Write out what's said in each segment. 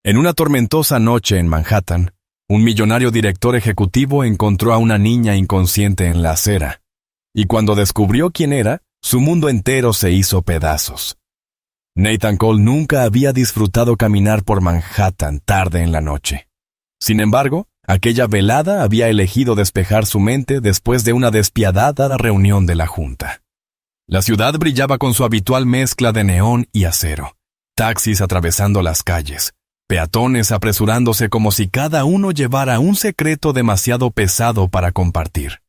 En una tormentosa noche en Manhattan, un millonario director ejecutivo encontró a una niña inconsciente en la acera, y cuando descubrió quién era, su mundo entero se hizo pedazos. Nathan Cole nunca había disfrutado caminar por Manhattan tarde en la noche. Sin embargo, aquella velada había elegido despejar su mente después de una despiadada reunión de la Junta. La ciudad brillaba con su habitual mezcla de neón y acero, taxis atravesando las calles, peatones apresurándose como si cada uno llevara un secreto demasiado pesado para compartir.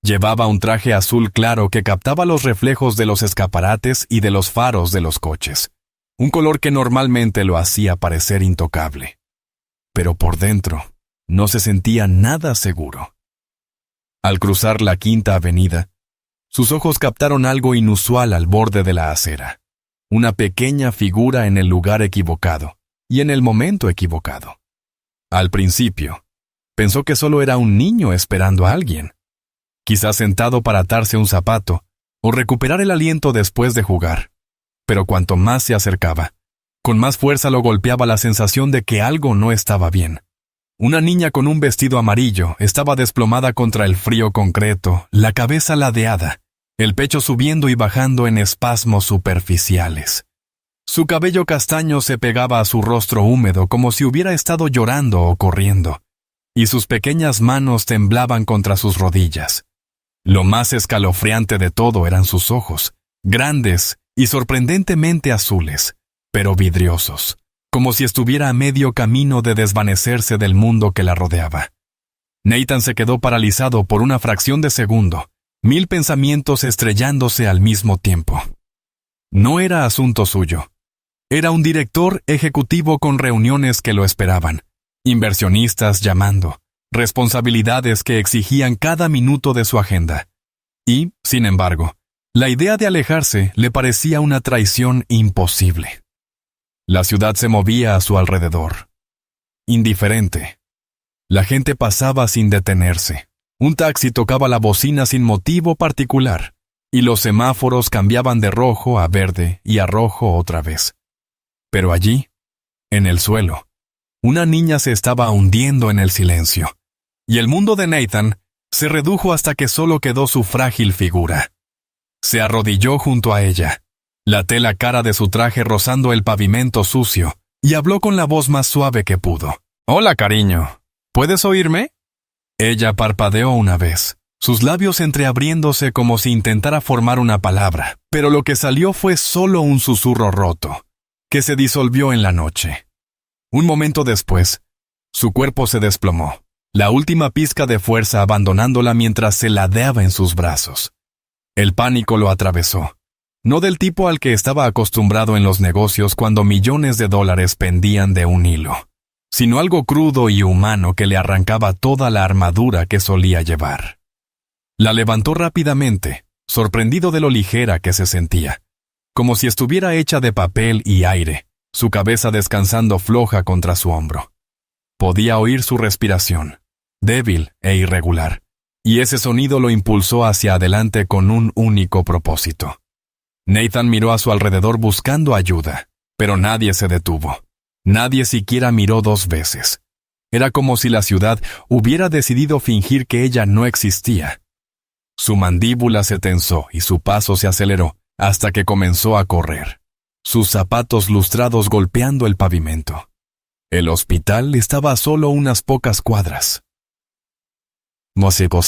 Llevaba un traje azul claro que captaba los reflejos de los escaparates y de los faros de los coches, un color que normalmente lo hacía parecer intocable. Pero por dentro, no se sentía nada seguro. Al cruzar la Quinta Avenida, sus ojos captaron algo inusual al borde de la acera, una pequeña figura en el lugar equivocado y en el momento equivocado. Al principio, pensó que solo era un niño esperando a alguien, quizás sentado para atarse un zapato o recuperar el aliento después de jugar. Pero cuanto más se acercaba, con más fuerza lo golpeaba la sensación de que algo no estaba bien. Una niña con un vestido amarillo estaba desplomada contra el frío concreto, la cabeza ladeada, el pecho subiendo y bajando en espasmos superficiales. Su cabello castaño se pegaba a su rostro húmedo como si hubiera estado llorando o corriendo, y sus pequeñas manos temblaban contra sus rodillas. Lo más escalofriante de todo eran sus ojos, grandes y sorprendentemente azules, pero vidriosos, como si estuviera a medio camino de desvanecerse del mundo que la rodeaba. Nathan se quedó paralizado por una fracción de segundo, 1000 pensamientos estrellándose al mismo tiempo. No era asunto suyo. Era un director ejecutivo con reuniones que lo esperaban, inversionistas llamando, responsabilidades que exigían cada minuto de su agenda. Y, sin embargo, la idea de alejarse le parecía una traición imposible. La ciudad se movía a su alrededor. Indiferente. La gente pasaba sin detenerse. Un taxi tocaba la bocina sin motivo particular, y los semáforos cambiaban de rojo a verde y a rojo otra vez. Pero allí, en el suelo, una niña se estaba hundiendo en el silencio, y el mundo de Nathan se redujo hasta que solo quedó su frágil figura. Se arrodilló junto a ella, la tela cara de su traje rozando el pavimento sucio, y habló con la voz más suave que pudo. «Hola, cariño. ¿Puedes oírme?» Ella parpadeó una vez, sus labios entreabriéndose como si intentara formar una palabra, pero lo que salió fue solo un susurro roto, que se disolvió en la noche. Un momento después, su cuerpo se desplomó, la última pizca de fuerza abandonándola mientras se ladeaba en sus brazos. El pánico lo atravesó, no del tipo al que estaba acostumbrado en los negocios cuando millones de dólares pendían de un hilo, sino algo crudo y humano que le arrancaba toda la armadura que solía llevar. La levantó rápidamente, sorprendido de lo ligera que se sentía, como si estuviera hecha de papel y aire, su cabeza descansando floja contra su hombro. Podía oír su respiración, débil e irregular, y ese sonido lo impulsó hacia adelante con un único propósito. Nathan miró a su alrededor buscando ayuda, pero nadie se detuvo. Nadie siquiera miró 2 veces. Era como si la ciudad hubiera decidido fingir que ella no existía. Su mandíbula se tensó y su paso se aceleró hasta que comenzó a correr, sus zapatos lustrados golpeando el pavimento. El hospital estaba a solo unas pocas cuadras. Moscow,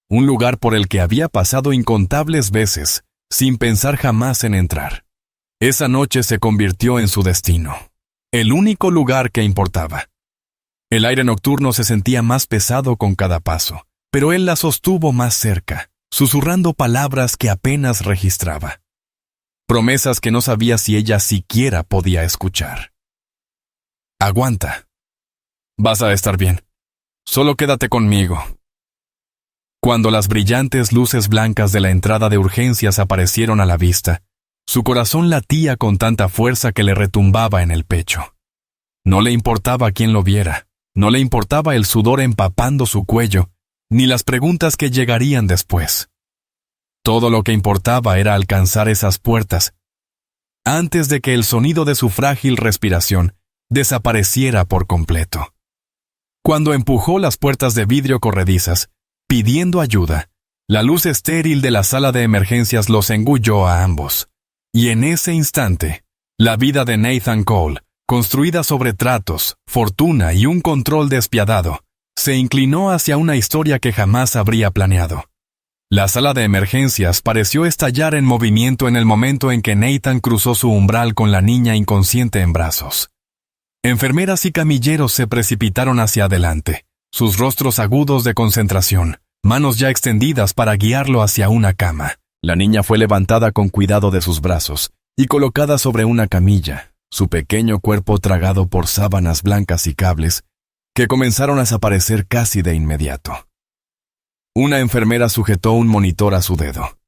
un lugar por el que había pasado incontables veces, sin pensar jamás en entrar. Esa noche se convirtió en su destino, el único lugar que importaba. El aire nocturno se sentía más pesado con cada paso, pero él la sostuvo más cerca, susurrando palabras que apenas registraba. Promesas que no sabía si ella siquiera podía escuchar. Aguanta. Vas a estar bien. Solo quédate conmigo. Cuando las brillantes luces blancas de la entrada de urgencias aparecieron a la vista, su corazón latía con tanta fuerza que le retumbaba en el pecho. No le importaba quién lo viera, no le importaba el sudor empapando su cuello, ni las preguntas que llegarían después. Todo lo que importaba era alcanzar esas puertas, antes de que el sonido de su frágil respiración desapareciera por completo. Cuando empujó las puertas de vidrio corredizas, pidiendo ayuda, la luz estéril de la sala de emergencias los engulló a ambos. Y en ese instante, la vida de Nathan Cole, construida sobre tratos, fortuna y un control despiadado, se inclinó hacia una historia que jamás habría planeado. La sala de emergencias pareció estallar en movimiento en el momento en que Nathan cruzó su umbral con la niña inconsciente en brazos. Enfermeras y camilleros se precipitaron hacia adelante, sus rostros agudos de concentración, manos ya extendidas para guiarlo hacia una cama. La niña fue levantada con cuidado de sus brazos y colocada sobre una camilla, su pequeño cuerpo tragado por sábanas blancas y cables que comenzaron a desaparecer casi de inmediato. Una enfermera sujetó un monitor a su dedo.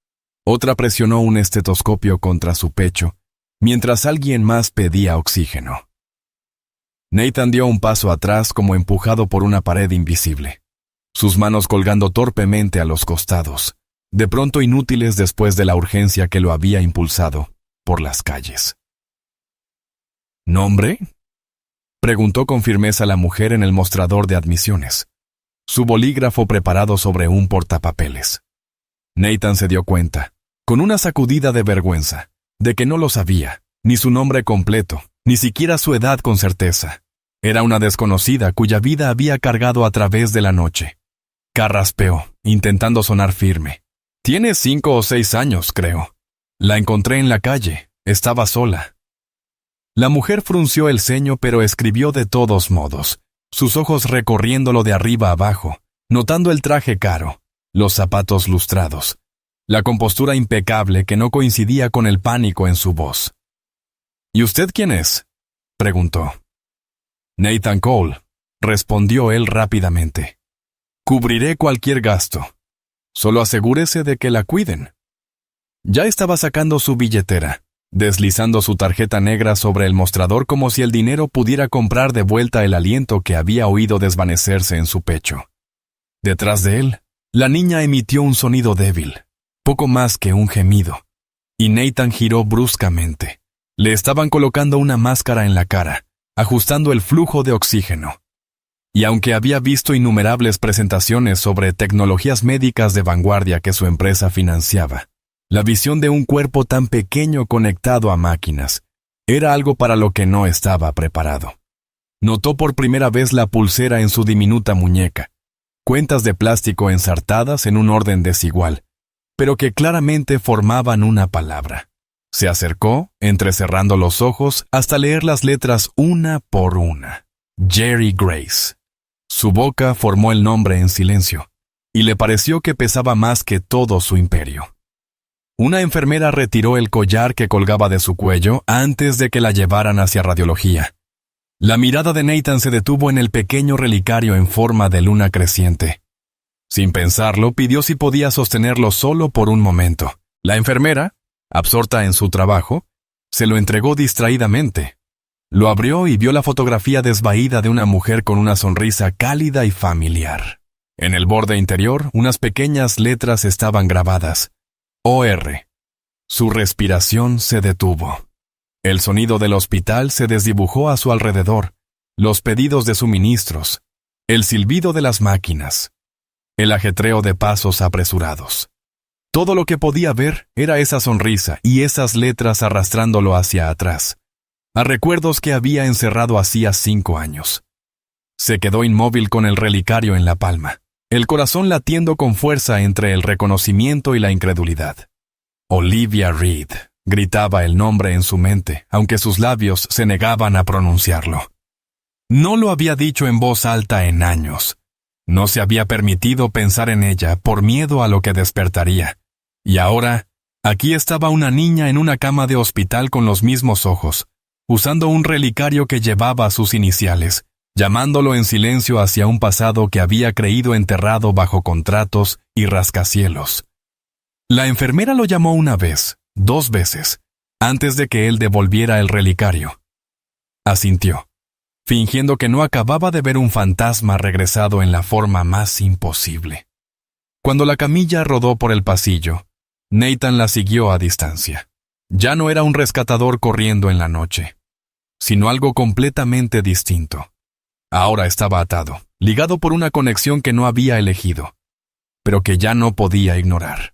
Otra presionó un estetoscopio contra su pecho, mientras alguien más pedía oxígeno. Nathan dio un paso atrás como empujado por una pared invisible, sus manos colgando torpemente a los costados, de pronto inútiles después de la urgencia que lo había impulsado por las calles. ¿Nombre?, preguntó con firmeza la mujer en el mostrador de admisiones, su bolígrafo preparado sobre un portapapeles. Nathan se dio cuenta, con una sacudida de vergüenza, de que no lo sabía, ni su nombre completo, ni siquiera su edad con certeza. Era una desconocida cuya vida había cargado a través de la noche. Carraspeó, intentando sonar firme. «Tiene 5 o 6 años, creo. La encontré en la calle. Estaba sola». La mujer frunció el ceño, pero escribió de todos modos, sus ojos recorriéndolo de arriba abajo, notando el traje caro, los zapatos lustrados, la compostura impecable que no coincidía con el pánico en su voz. «¿Y usted quién es?», preguntó. «Nathan Cole», respondió él rápidamente. «Cubriré cualquier gasto. Solo asegúrese de que la cuiden». Ya estaba sacando su billetera, deslizando su tarjeta negra sobre el mostrador como si el dinero pudiera comprar de vuelta el aliento que había oído desvanecerse en su pecho. Detrás de él, la niña emitió un sonido débil, poco más que un gemido, y Nathan giró bruscamente. Le estaban colocando una máscara en la cara, ajustando el flujo de oxígeno. Y aunque había visto innumerables presentaciones sobre tecnologías médicas de vanguardia que su empresa financiaba, la visión de un cuerpo tan pequeño conectado a máquinas era algo para lo que no estaba preparado. Notó por primera vez la pulsera en su diminuta muñeca, cuentas de plástico ensartadas en un orden desigual, pero que claramente formaban una palabra. Se acercó, entrecerrando los ojos, hasta leer las letras una por una. Jerry Grace. Su boca formó el nombre en silencio, y le pareció que pesaba más que todo su imperio. Una enfermera retiró el collar que colgaba de su cuello antes de que la llevaran hacia radiología. La mirada de Nathan se detuvo en el pequeño relicario en forma de luna creciente. Sin pensarlo, pidió si podía sostenerlo solo por un momento. La enfermera, absorta en su trabajo, se lo entregó distraídamente. Lo abrió y vio la fotografía desvaída de una mujer con una sonrisa cálida y familiar. En el borde interior, unas pequeñas letras estaban grabadas. OR. Su respiración se detuvo. El sonido del hospital se desdibujó a su alrededor, los pedidos de suministros, el silbido de las máquinas, el ajetreo de pasos apresurados. Todo lo que podía ver era esa sonrisa y esas letras arrastrándolo hacia atrás, a recuerdos que había encerrado hacía 5 años. Se quedó inmóvil con el relicario en la palma, el corazón latiendo con fuerza entre el reconocimiento y la incredulidad. Olivia Reed, gritaba el nombre en su mente, aunque sus labios se negaban a pronunciarlo. No lo había dicho en voz alta en años. No se había permitido pensar en ella por miedo a lo que despertaría. Y ahora, aquí estaba una niña en una cama de hospital con los mismos ojos, usando un relicario que llevaba sus iniciales, llamándolo en silencio hacia un pasado que había creído enterrado bajo contratos y rascacielos. La enfermera lo llamó una vez, 2 veces, antes de que él devolviera el relicario. Asintió, fingiendo que no acababa de ver un fantasma regresado en la forma más imposible. Cuando la camilla rodó por el pasillo, Nathan la siguió a distancia. Ya no era un rescatador corriendo en la noche. sino algo completamente distinto. Ahora estaba atado, ligado por una conexión que no había elegido, pero que ya no podía ignorar.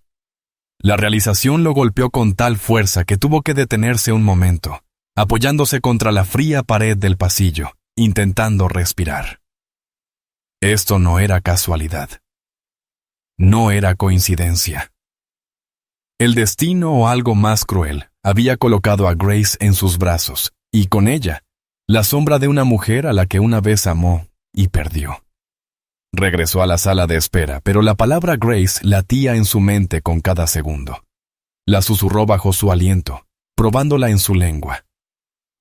La realización lo golpeó con tal fuerza que tuvo que detenerse un momento, apoyándose contra la fría pared del pasillo, intentando respirar. Esto no era casualidad. No era coincidencia. El destino o algo más cruel había colocado a Grace en sus brazos, y con ella, la sombra de una mujer a la que una vez amó y perdió. Regresó a la sala de espera, pero la palabra Grace latía en su mente con cada segundo. La susurró bajo su aliento, probándola en su lengua.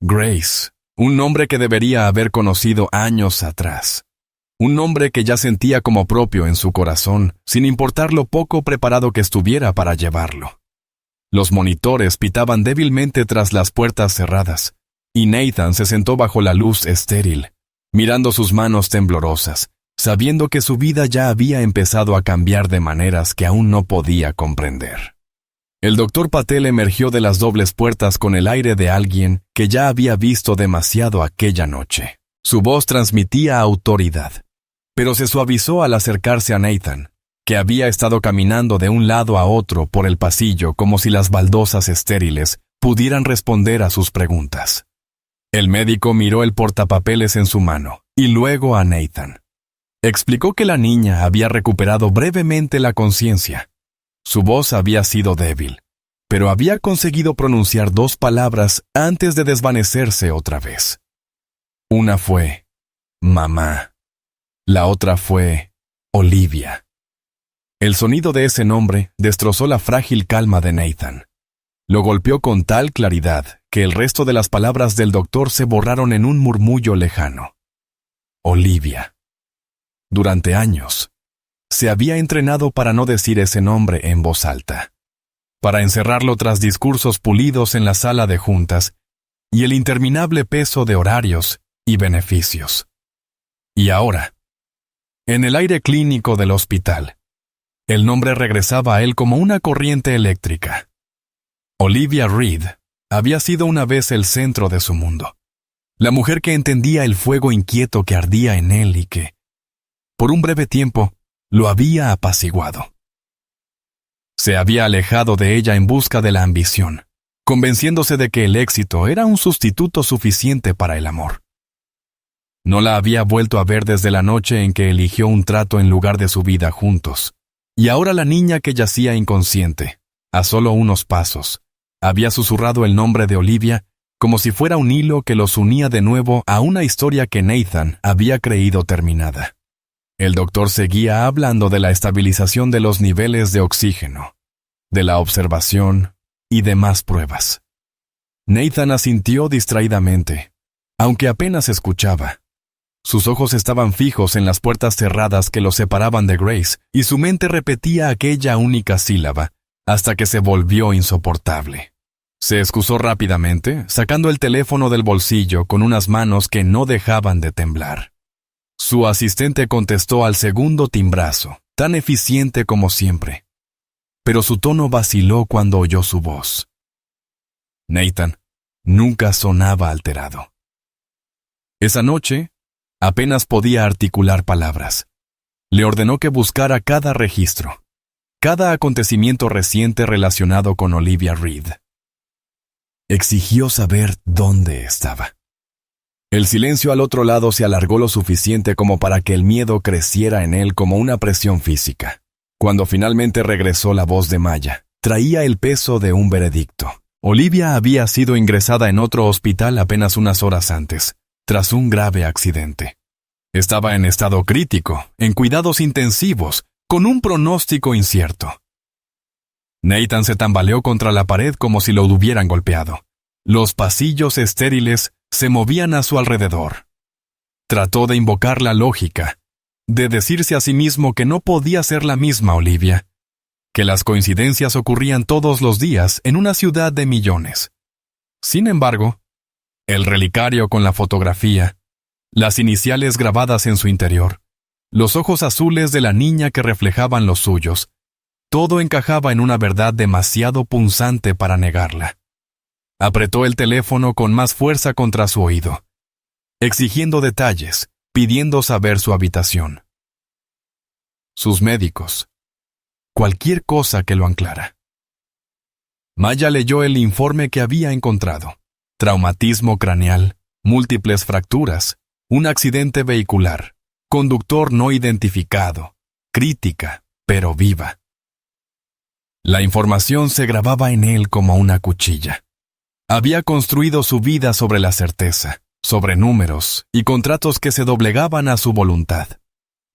Grace, un nombre que debería haber conocido años atrás. Un nombre que ya sentía como propio en su corazón, sin importar lo poco preparado que estuviera para llevarlo. Los monitores pitaban débilmente tras las puertas cerradas, y Nathan se sentó bajo la luz estéril, mirando sus manos temblorosas, sabiendo que su vida ya había empezado a cambiar de maneras que aún no podía comprender. El doctor Patel emergió de las dobles puertas con el aire de alguien que ya había visto demasiado aquella noche. Su voz transmitía autoridad, pero se suavizó al acercarse a Nathan, que había estado caminando de un lado a otro por el pasillo como si las baldosas estériles pudieran responder a sus preguntas. El médico miró el portapapeles en su mano, y luego a Nathan. Explicó que la niña había recuperado brevemente la conciencia. Su voz había sido débil, pero había conseguido pronunciar 2 palabras antes de desvanecerse otra vez. Una fue mamá. La otra fue Olivia. El sonido de ese nombre destrozó la frágil calma de Nathan. Lo golpeó con tal claridad que el resto de las palabras del doctor se borraron en un murmullo lejano. Olivia. Durante años, se había entrenado para no decir ese nombre en voz alta, para encerrarlo tras discursos pulidos en la sala de juntas y el interminable peso de horarios y beneficios. Y ahora, en el aire clínico del hospital, el nombre regresaba a él como una corriente eléctrica. Olivia Reed había sido una vez el centro de su mundo, la mujer que entendía el fuego inquieto que ardía en él y que, por un breve tiempo, lo había apaciguado. Se había alejado de ella en busca de la ambición, convenciéndose de que el éxito era un sustituto suficiente para el amor. No la había vuelto a ver desde la noche en que eligió un trato en lugar de su vida juntos, y ahora la niña que yacía inconsciente, a solo unos pasos, había susurrado el nombre de Olivia como si fuera un hilo que los unía de nuevo a una historia que Nathan había creído terminada. El doctor seguía hablando de la estabilización de los niveles de oxígeno, de la observación y de más pruebas. Nathan asintió distraídamente, aunque apenas escuchaba. Sus ojos estaban fijos en las puertas cerradas que los separaban de Grace, y su mente repetía aquella única sílaba, hasta que se volvió insoportable. Se excusó rápidamente, sacando el teléfono del bolsillo con unas manos que no dejaban de temblar. Su asistente contestó al segundo timbrazo, tan eficiente como siempre. Pero su tono vaciló cuando oyó su voz. Nathan nunca sonaba alterado. Esa noche, apenas podía articular palabras. Le ordenó que buscara cada registro, cada acontecimiento reciente relacionado con Olivia Reed. Exigió saber dónde estaba. El silencio al otro lado se alargó lo suficiente como para que el miedo creciera en él como una presión física. Cuando finalmente regresó la voz de Maya, traía el peso de un veredicto. Olivia había sido ingresada en otro hospital apenas unas horas antes, tras un grave accidente. Estaba en estado crítico, en cuidados intensivos, con un pronóstico incierto. Nathan se tambaleó contra la pared como si lo hubieran golpeado. Los pasillos estériles se movían a su alrededor. Trató de invocar la lógica, de decirse a sí mismo que no podía ser la misma Olivia, que las coincidencias ocurrían todos los días en una ciudad de millones. Sin embargo, el relicario con la fotografía, las iniciales grabadas en su interior, los ojos azules de la niña que reflejaban los suyos, todo encajaba en una verdad demasiado punzante para negarla. Apretó el teléfono con más fuerza contra su oído, exigiendo detalles, pidiendo saber su habitación, sus médicos, cualquier cosa que lo anclara. Maya leyó el informe que había encontrado: traumatismo craneal, múltiples fracturas, un accidente vehicular, conductor no identificado, crítica, pero viva. La información se grababa en él como una cuchilla. Había construido su vida sobre la certeza, sobre números y contratos que se doblegaban a su voluntad.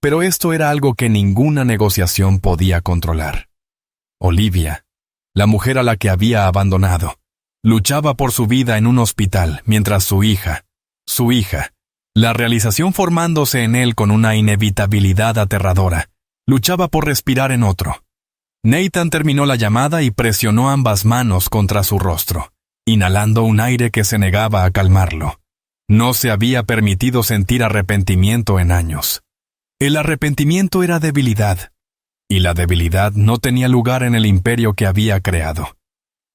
Pero esto era algo que ninguna negociación podía controlar. Olivia, la mujer a la que había abandonado, luchaba por su vida en un hospital mientras su hija, la realización formándose en él con una inevitabilidad aterradora, luchaba por respirar en otro. Nathan terminó la llamada y presionó ambas manos contra su rostro, inhalando un aire que se negaba a calmarlo. No se había permitido sentir arrepentimiento en años. El arrepentimiento era debilidad, y la debilidad no tenía lugar en el imperio que había creado.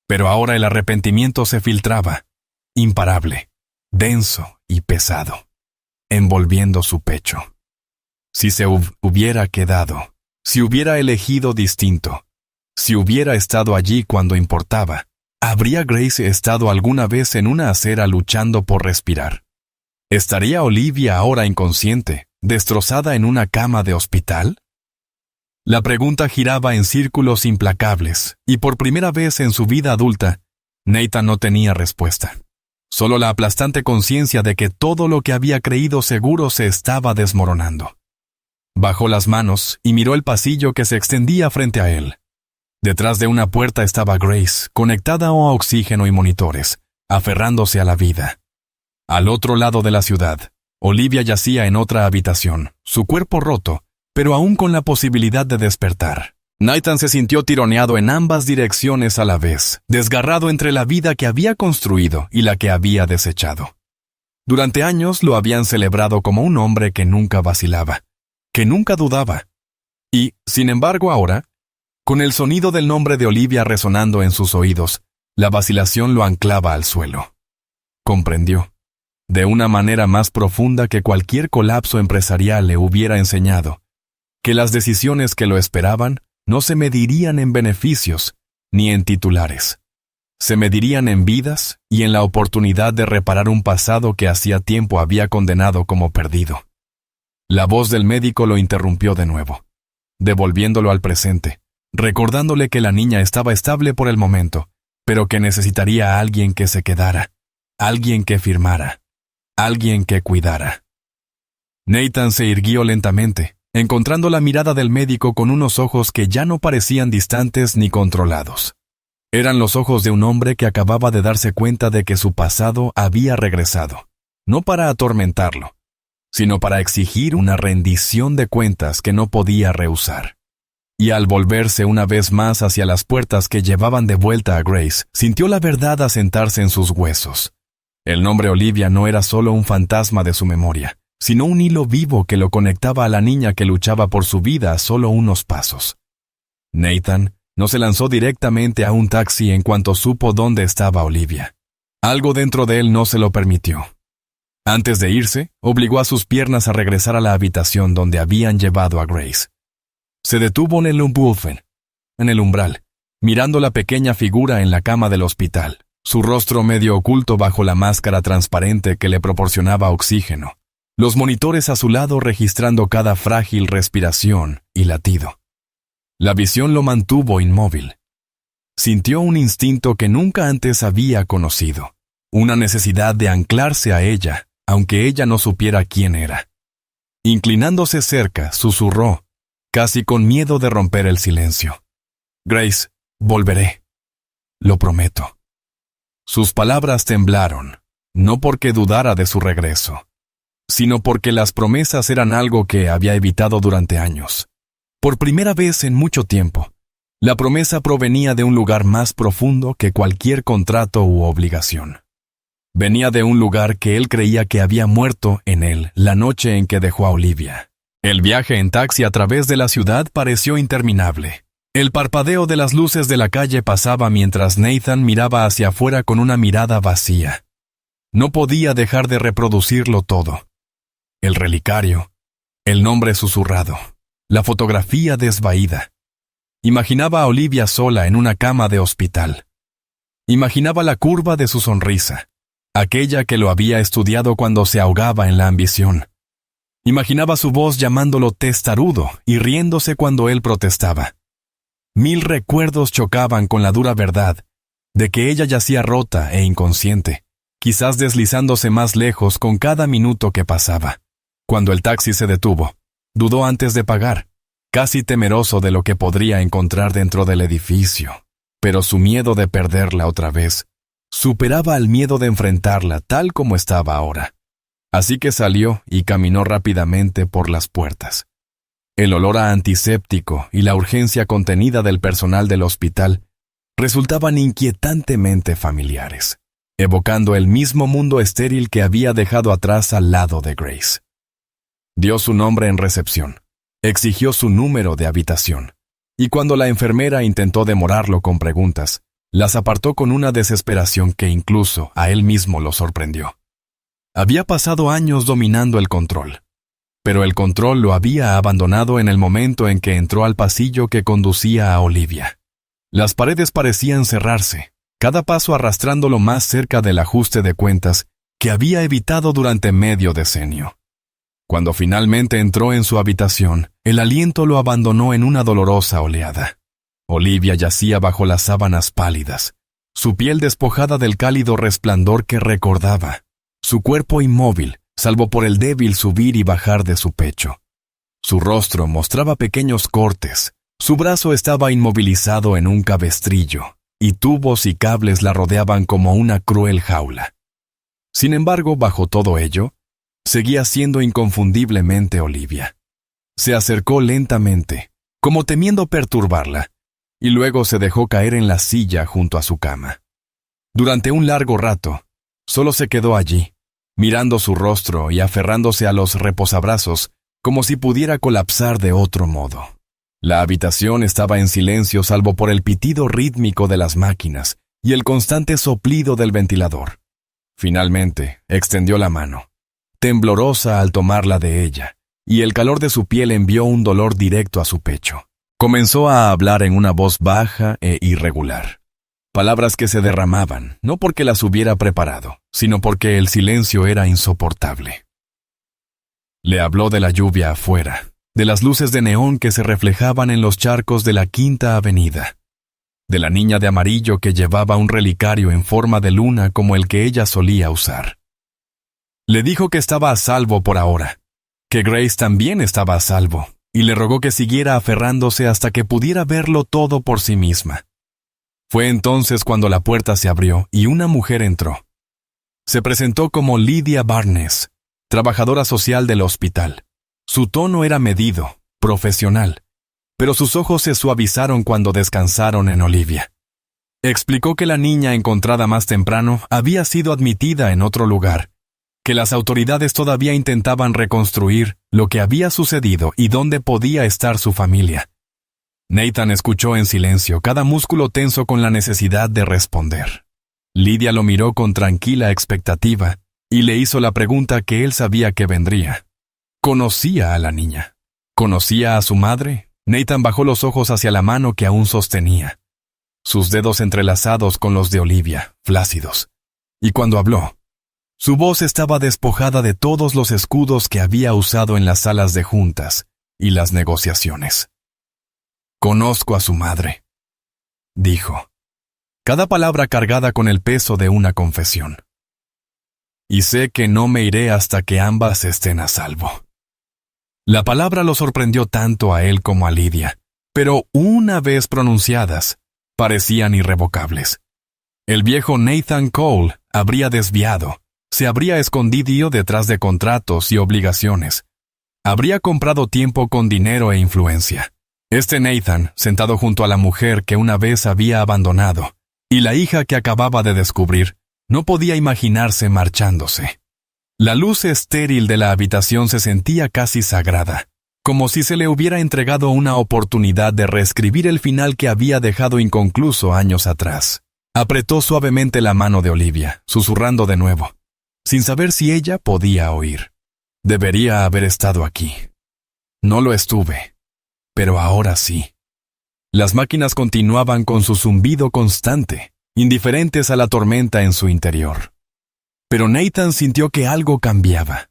Pero ahora el arrepentimiento se filtraba, imparable, denso y pesado, envolviendo su pecho. Si se hubiera quedado, si hubiera elegido distinto, si hubiera estado allí cuando importaba, ¿habría Grace estado alguna vez en una acera luchando por respirar? ¿Estaría Olivia ahora inconsciente, destrozada en una cama de hospital? La pregunta giraba en círculos implacables, y por primera vez en su vida adulta, Nathan no tenía respuesta. Solo la aplastante conciencia de que todo lo que había creído seguro se estaba desmoronando. Bajó las manos y miró el pasillo que se extendía frente a él. Detrás de una puerta estaba Grace, conectada a oxígeno y monitores, aferrándose a la vida. Al otro lado de la ciudad, Olivia yacía en otra habitación, su cuerpo roto, pero aún con la posibilidad de despertar. Nathan se sintió tironeado en ambas direcciones a la vez, desgarrado entre la vida que había construido y la que había desechado. Durante años lo habían celebrado como un hombre que nunca vacilaba, que nunca dudaba. Y, sin embargo, ahora, con el sonido del nombre de Olivia resonando en sus oídos, la vacilación lo anclaba al suelo. Comprendió, de una manera más profunda que cualquier colapso empresarial le hubiera enseñado, que las decisiones que lo esperaban no se medirían en beneficios ni en titulares. Se medirían en vidas y en la oportunidad de reparar un pasado que hacía tiempo había condenado como perdido. La voz del médico lo interrumpió de nuevo, devolviéndolo al presente, recordándole que la niña estaba estable por el momento, pero que necesitaría a alguien que se quedara, alguien que firmara, alguien que cuidara. Nathan se irguió lentamente, encontrando la mirada del médico con unos ojos que ya no parecían distantes ni controlados. Eran los ojos de un hombre que acababa de darse cuenta de que su pasado había regresado, no para atormentarlo, sino para exigir una rendición de cuentas que no podía rehusar. Y al volverse una vez más hacia las puertas que llevaban de vuelta a Grace, sintió la verdad asentarse en sus huesos. El nombre Olivia no era solo un fantasma de su memoria, sino un hilo vivo que lo conectaba a la niña que luchaba por su vida a solo unos pasos. Nathan no se lanzó directamente a un taxi en cuanto supo dónde estaba Olivia. Algo dentro de él no se lo permitió. Antes de irse, obligó a sus piernas a regresar a la habitación donde habían llevado a Grace. Se detuvo en el umbral, mirando la pequeña figura en la cama del hospital, su rostro medio oculto bajo la máscara transparente que le proporcionaba oxígeno, los monitores a su lado registrando cada frágil respiración y latido. La visión lo mantuvo inmóvil. Sintió un instinto que nunca antes había conocido, una necesidad de anclarse a ella, aunque ella no supiera quién era. Inclinándose cerca, susurró, casi con miedo de romper el silencio: Grace, volveré. Lo prometo. Sus palabras temblaron, no porque dudara de su regreso, sino porque las promesas eran algo que había evitado durante años. Por primera vez en mucho tiempo, la promesa provenía de un lugar más profundo que cualquier contrato u obligación. Venía de un lugar que él creía que había muerto en él la noche en que dejó a Olivia. El viaje en taxi a través de la ciudad pareció interminable, El parpadeo de las luces de la calle pasaba mientras Nathan miraba hacia afuera con una mirada vacía. No podía dejar de reproducirlo todo. El relicario, el nombre susurrado, la fotografía desvaída. Imaginaba a Olivia sola en una cama de hospital. Imaginaba la curva de su sonrisa, aquella que lo había estudiado cuando se ahogaba en la ambición. Imaginaba su voz llamándolo testarudo y riéndose cuando él protestaba. 1000 recuerdos chocaban con la dura verdad de que ella yacía rota e inconsciente, quizás deslizándose más lejos con cada minuto que pasaba. Cuando el taxi se detuvo, dudó antes de pagar, casi temeroso de lo que podría encontrar dentro del edificio. Pero su miedo de perderla otra vez superaba al miedo de enfrentarla tal como estaba ahora. Así que salió y caminó rápidamente por las puertas. El olor a antiséptico y la urgencia contenida del personal del hospital resultaban inquietantemente familiares, evocando el mismo mundo estéril que había dejado atrás al lado de Grace. Dio su nombre en recepción, exigió su número de habitación, y cuando la enfermera intentó demorarlo con preguntas, las apartó con una desesperación que incluso a él mismo lo sorprendió. Había pasado años dominando el control, pero el control lo había abandonado en el momento en que entró al pasillo que conducía a Olivia. Las paredes parecían cerrarse, cada paso arrastrándolo más cerca del ajuste de cuentas que había evitado durante medio decenio. Cuando finalmente entró en su habitación, el aliento lo abandonó en una dolorosa oleada. Olivia yacía bajo las sábanas pálidas, su piel despojada del cálido resplandor que recordaba, su cuerpo inmóvil, salvo por el débil subir y bajar de su pecho. Su rostro mostraba pequeños cortes, su brazo estaba inmovilizado en un cabestrillo, y tubos y cables la rodeaban como una cruel jaula. Sin embargo, bajo todo ello, seguía siendo inconfundiblemente Olivia. Se acercó lentamente, como temiendo perturbarla, y luego se dejó caer en la silla junto a su cama. Durante un largo rato, solo se quedó allí, mirando su rostro y aferrándose a los reposabrazos, como si pudiera colapsar de otro modo. La habitación estaba en silencio salvo por el pitido rítmico de las máquinas y el constante soplido del ventilador. Finalmente, extendió la mano, temblorosa al tomarla de ella, y el calor de su piel envió un dolor directo a su pecho. Comenzó a hablar en una voz baja e irregular. Palabras que se derramaban, no porque las hubiera preparado, sino porque el silencio era insoportable. Le habló de la lluvia afuera, de las luces de neón que se reflejaban en los charcos de la Quinta Avenida, de la niña de amarillo que llevaba un relicario en forma de luna como el que ella solía usar. Le dijo que estaba a salvo por ahora, que Grace también estaba a salvo, y le rogó que siguiera aferrándose hasta que pudiera verlo todo por sí misma. Fue entonces cuando la puerta se abrió y una mujer entró. Se presentó como Lydia Barnes, trabajadora social del hospital. Su tono era medido, profesional, pero sus ojos se suavizaron cuando descansaron en Olivia. Explicó que la niña encontrada más temprano había sido admitida en otro lugar, que las autoridades todavía intentaban reconstruir lo que había sucedido y dónde podía estar su familia. Nathan escuchó en silencio, cada músculo tenso con la necesidad de responder. Lydia lo miró con tranquila expectativa y le hizo la pregunta que él sabía que vendría. ¿Conocía a la niña? ¿Conocía a su madre? Nathan bajó los ojos hacia la mano que aún sostenía, sus dedos entrelazados con los de Olivia, flácidos. Y cuando habló, su voz estaba despojada de todos los escudos que había usado en las salas de juntas y las negociaciones. «Conozco a su madre», dijo, cada palabra cargada con el peso de una confesión. «Y sé que no me iré hasta que ambas estén a salvo». La palabra lo sorprendió tanto a él como a Lydia, pero una vez pronunciadas, parecían irrevocables. El viejo Nathan Cole habría desviado, se habría escondido detrás de contratos y obligaciones. Habría comprado tiempo con dinero e influencia. Este Nathan, sentado junto a la mujer que una vez había abandonado, y la hija que acababa de descubrir, no podía imaginarse marchándose. La luz estéril de la habitación se sentía casi sagrada, como si se le hubiera entregado una oportunidad de reescribir el final que había dejado inconcluso años atrás. Apretó suavemente la mano de Olivia, susurrando de nuevo, sin saber si ella podía oír. Debería haber estado aquí. No lo estuve, pero ahora sí. Las máquinas continuaban con su zumbido constante, indiferentes a la tormenta en su interior. Pero Nathan sintió que algo cambiaba.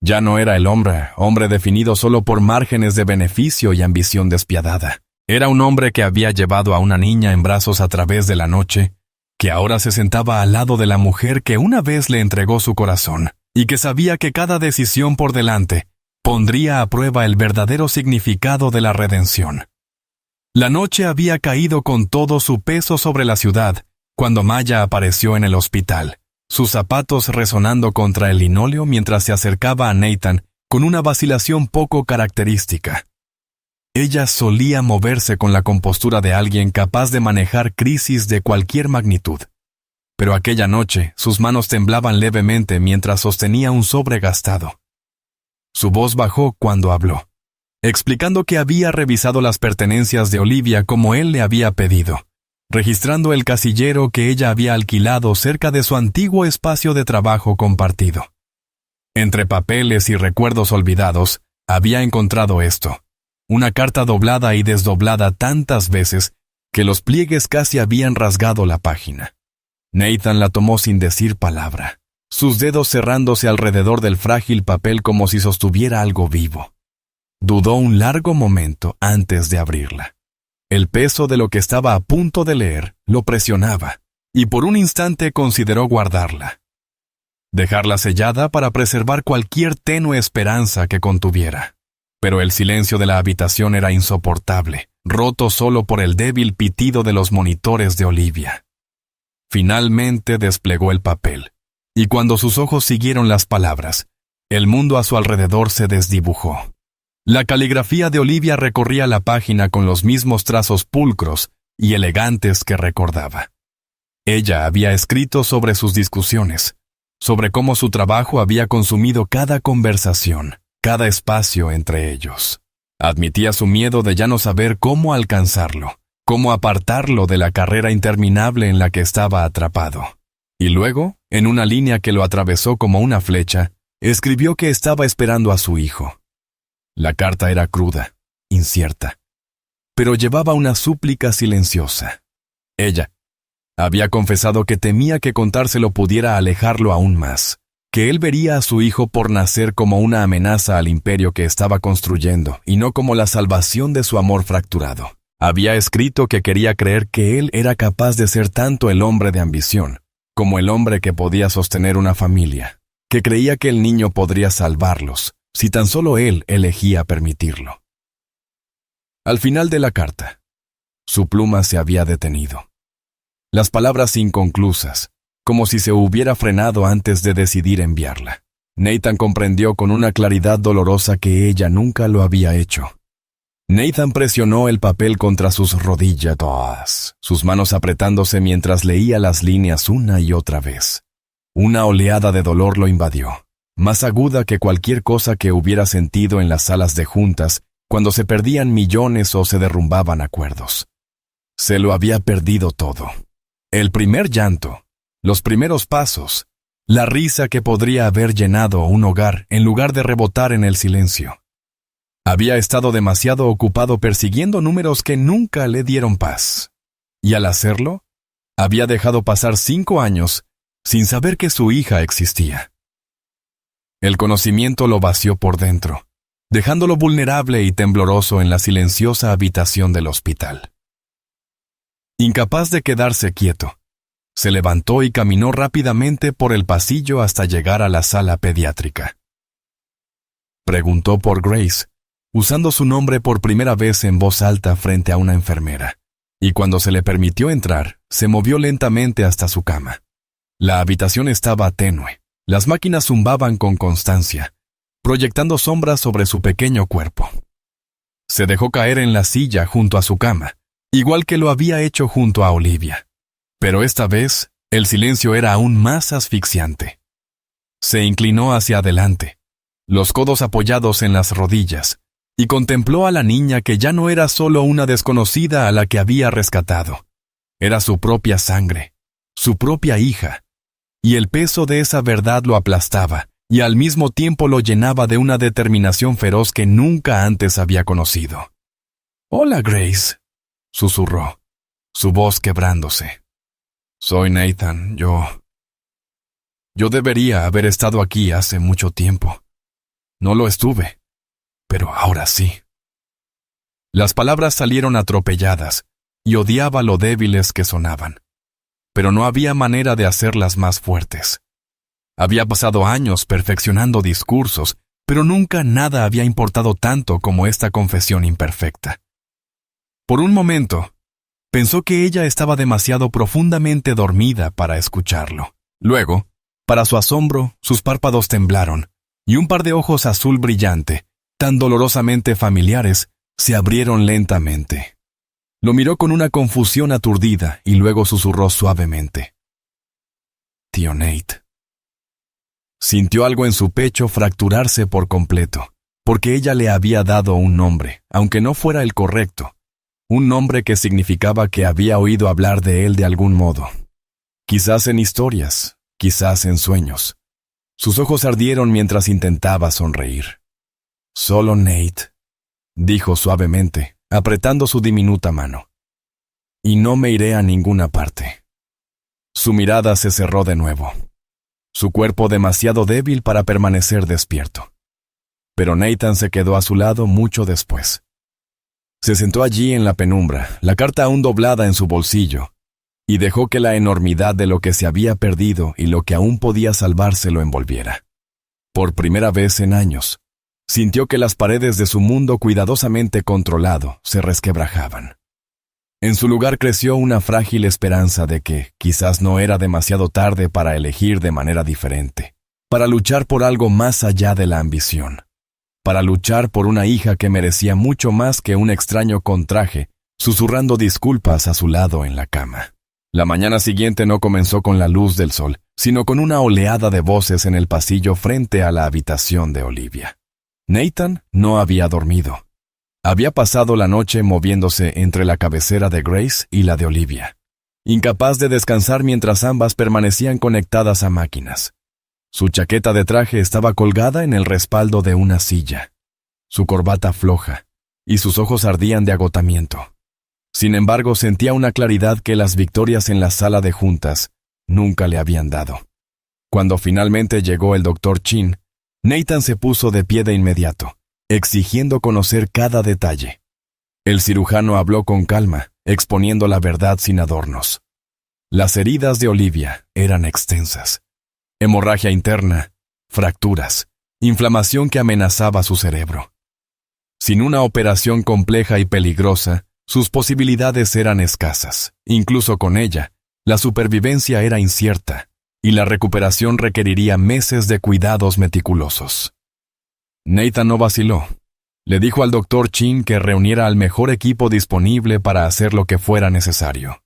Ya no era el hombre definido solo por márgenes de beneficio y ambición despiadada. Era un hombre que había llevado a una niña en brazos a través de la noche, que ahora se sentaba al lado de la mujer que una vez le entregó su corazón, y que sabía que cada decisión por delante pondría a prueba el verdadero significado de la redención. La noche había caído con todo su peso sobre la ciudad cuando Maya apareció en el hospital, sus zapatos resonando contra el linóleo mientras se acercaba a Nathan con una vacilación poco característica. Ella solía moverse con la compostura de alguien capaz de manejar crisis de cualquier magnitud. Pero aquella noche sus manos temblaban levemente mientras sostenía un sobre gastado. Su voz bajó cuando habló, explicando que había revisado las pertenencias de Olivia como él le había pedido, registrando el casillero que ella había alquilado cerca de su antiguo espacio de trabajo compartido. Entre papeles y recuerdos olvidados, había encontrado esto, una carta doblada y desdoblada tantas veces que los pliegues casi habían rasgado la página. Nathan la tomó sin decir palabra, sus dedos cerrándose alrededor del frágil papel como si sostuviera algo vivo. Dudó un largo momento antes de abrirla. El peso de lo que estaba a punto de leer lo presionaba, y por un instante consideró guardarla. Dejarla sellada para preservar cualquier tenue esperanza que contuviera. Pero el silencio de la habitación era insoportable, roto solo por el débil pitido de los monitores de Olivia. Finalmente desplegó el papel, y cuando sus ojos siguieron las palabras, el mundo a su alrededor se desdibujó. La caligrafía de Olivia recorría la página con los mismos trazos pulcros y elegantes que recordaba. Ella había escrito sobre sus discusiones, sobre cómo su trabajo había consumido cada conversación, cada espacio entre ellos. Admitía su miedo de ya no saber cómo alcanzarlo, cómo apartarlo de la carrera interminable en la que estaba atrapado. Y luego, en una línea que lo atravesó como una flecha, escribió que estaba esperando a su hijo. La carta era cruda, incierta, pero llevaba una súplica silenciosa. Ella había confesado que temía que contárselo pudiera alejarlo aún más, que él vería a su hijo por nacer como una amenaza al imperio que estaba construyendo y no como la salvación de su amor fracturado. Había escrito que quería creer que él era capaz de ser tanto el hombre de ambición, como el hombre que podía sostener una familia, que creía que el niño podría salvarlos, si tan solo él elegía permitirlo. Al final de la carta, su pluma se había detenido. Las palabras inconclusas, como si se hubiera frenado antes de decidir enviarla. Nathan comprendió con una claridad dolorosa que ella nunca lo había hecho. Nathan presionó el papel contra sus rodillas, sus manos apretándose mientras leía las líneas una y otra vez. Una oleada de dolor lo invadió, más aguda que cualquier cosa que hubiera sentido en las salas de juntas cuando se perdían millones o se derrumbaban acuerdos. Se lo había perdido todo. El primer llanto, los primeros pasos, la risa que podría haber llenado un hogar en lugar de rebotar en el silencio. Había estado demasiado ocupado persiguiendo números que nunca le dieron paz. Y al hacerlo, había dejado pasar 5 años sin saber que su hija existía. El conocimiento lo vació por dentro, dejándolo vulnerable y tembloroso en la silenciosa habitación del hospital. Incapaz de quedarse quieto, se levantó y caminó rápidamente por el pasillo hasta llegar a la sala pediátrica. Preguntó por Grace, usando su nombre por primera vez en voz alta frente a una enfermera, y cuando se le permitió entrar, se movió lentamente hasta su cama. La habitación estaba tenue. Las máquinas zumbaban con constancia, proyectando sombras sobre su pequeño cuerpo. Se dejó caer en la silla junto a su cama, igual que lo había hecho junto a Olivia. Pero esta vez, el silencio era aún más asfixiante. Se inclinó hacia adelante, los codos apoyados en las rodillas, y contempló a la niña que ya no era solo una desconocida a la que había rescatado. Era su propia sangre, su propia hija, y el peso de esa verdad lo aplastaba y al mismo tiempo lo llenaba de una determinación feroz que nunca antes había conocido. «Hola, Grace», susurró, su voz quebrándose. «Soy Nathan, Yo debería haber estado aquí hace mucho tiempo. No lo estuve, pero ahora sí». Las palabras salieron atropelladas, y odiaba lo débiles que sonaban. Pero no había manera de hacerlas más fuertes. Había pasado años perfeccionando discursos, pero nunca nada había importado tanto como esta confesión imperfecta. Por un momento, pensó que ella estaba demasiado profundamente dormida para escucharlo. Luego, para su asombro, sus párpados temblaron, y un par de ojos azul brillante, tan dolorosamente familiares, se abrieron lentamente. Lo miró con una confusión aturdida y luego susurró suavemente: «Tío Nate». Sintió algo en su pecho fracturarse por completo, porque ella le había dado un nombre, aunque no fuera el correcto, un nombre que significaba que había oído hablar de él de algún modo. Quizás en historias, quizás en sueños. Sus ojos ardieron mientras intentaba sonreír. «Solo Nate», dijo suavemente, apretando su diminuta mano. «Y no me iré a ninguna parte». Su mirada se cerró de nuevo. Su cuerpo demasiado débil para permanecer despierto. Pero Nathan se quedó a su lado mucho después. Se sentó allí en la penumbra, la carta aún doblada en su bolsillo, y dejó que la enormidad de lo que se había perdido y lo que aún podía salvarse lo envolviera. Por primera vez en años, sintió que las paredes de su mundo cuidadosamente controlado se resquebrajaban. En su lugar creció una frágil esperanza de que quizás no era demasiado tarde para elegir de manera diferente, para luchar por algo más allá de la ambición, para luchar por una hija que merecía mucho más que un extraño con traje, susurrando disculpas a su lado en la cama. La mañana siguiente no comenzó con la luz del sol, sino con una oleada de voces en el pasillo frente a la habitación de Olivia. Nathan no había dormido. Había pasado la noche moviéndose entre la cabecera de Grace y la de Olivia, incapaz de descansar mientras ambas permanecían conectadas a máquinas. Su chaqueta de traje estaba colgada en el respaldo de una silla, su corbata floja, y sus ojos ardían de agotamiento. Sin embargo, sentía una claridad que las victorias en la sala de juntas nunca le habían dado. Cuando finalmente llegó el Dr. Chin, Nathan se puso de pie de inmediato, exigiendo conocer cada detalle. El cirujano habló con calma, exponiendo la verdad sin adornos. Las heridas de Olivia eran extensas. Hemorragia interna, fracturas, inflamación que amenazaba su cerebro. Sin una operación compleja y peligrosa, sus posibilidades eran escasas. Incluso con ella, la supervivencia era incierta, y la recuperación requeriría meses de cuidados meticulosos. Nathan no vaciló. Le dijo al Dr. Chin que reuniera al mejor equipo disponible para hacer lo que fuera necesario.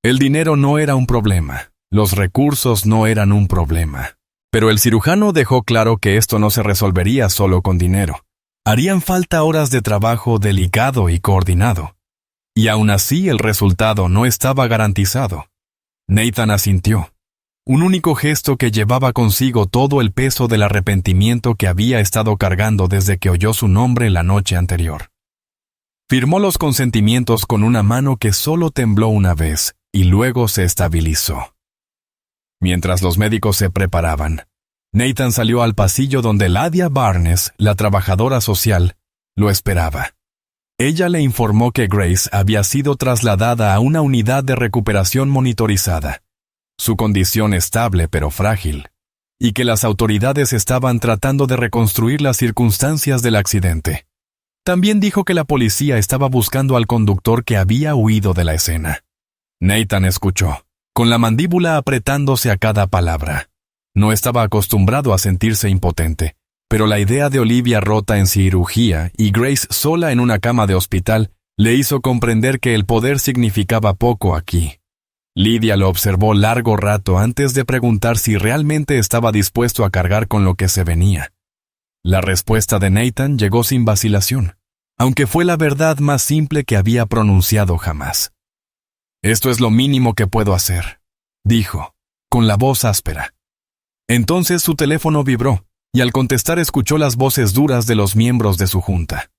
El dinero no era un problema, los recursos no eran un problema, pero el cirujano dejó claro que esto no se resolvería solo con dinero. Harían falta horas de trabajo delicado y coordinado, y aún así el resultado no estaba garantizado. Nathan asintió. Un único gesto que llevaba consigo todo el peso del arrepentimiento que había estado cargando desde que oyó su nombre la noche anterior. Firmó los consentimientos con una mano que solo tembló una vez y luego se estabilizó. Mientras los médicos se preparaban, Nathan salió al pasillo donde Ladia Barnes, la trabajadora social, lo esperaba. Ella le informó que Grace había sido trasladada a una unidad de recuperación monitorizada, su condición estable pero frágil, y que las autoridades estaban tratando de reconstruir las circunstancias del accidente. También dijo que la policía estaba buscando al conductor que había huido de la escena. Nathan escuchó, con la mandíbula apretándose a cada palabra. No estaba acostumbrado a sentirse impotente, pero la idea de Olivia rota en cirugía y Grace sola en una cama de hospital le hizo comprender que el poder significaba poco aquí. Lydia lo observó largo rato antes de preguntar si realmente estaba dispuesto a cargar con lo que se venía. La respuesta de Nathan llegó sin vacilación, aunque fue la verdad más simple que había pronunciado jamás. «Esto es lo mínimo que puedo hacer», dijo, con la voz áspera. Entonces su teléfono vibró, y al contestar escuchó las voces duras de los miembros de su junta.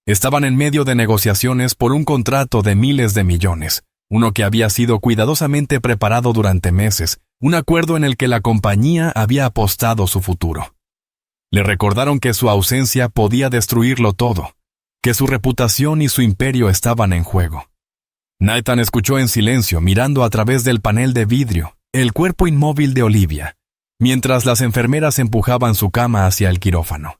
Estaban en medio de negociaciones por un contrato de miles de millones, uno que había sido cuidadosamente preparado durante meses, un acuerdo en el que la compañía había apostado su futuro. Le recordaron que su ausencia podía destruirlo todo, que su reputación y su imperio estaban en juego. Nathan escuchó en silencio, mirando a través del panel de vidrio, el cuerpo inmóvil de Olivia, mientras las enfermeras empujaban su cama hacia el quirófano.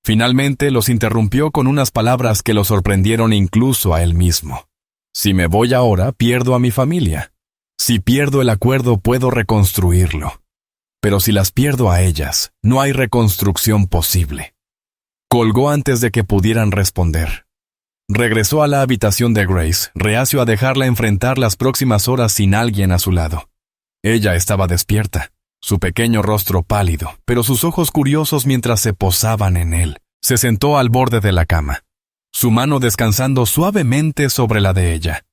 Finalmente los interrumpió con unas palabras que lo sorprendieron incluso a él mismo. «Si me voy ahora, pierdo a mi familia. Si pierdo el acuerdo, puedo reconstruirlo. Pero si las pierdo a ellas, no hay reconstrucción posible». Colgó antes de que pudieran responder. Regresó a la habitación de Grace, reacio a dejarla enfrentar las próximas horas sin alguien a su lado. Ella estaba despierta, su pequeño rostro pálido, pero sus ojos curiosos mientras se posaban en él. Se sentó al borde de la cama, su mano descansando suavemente sobre la de ella,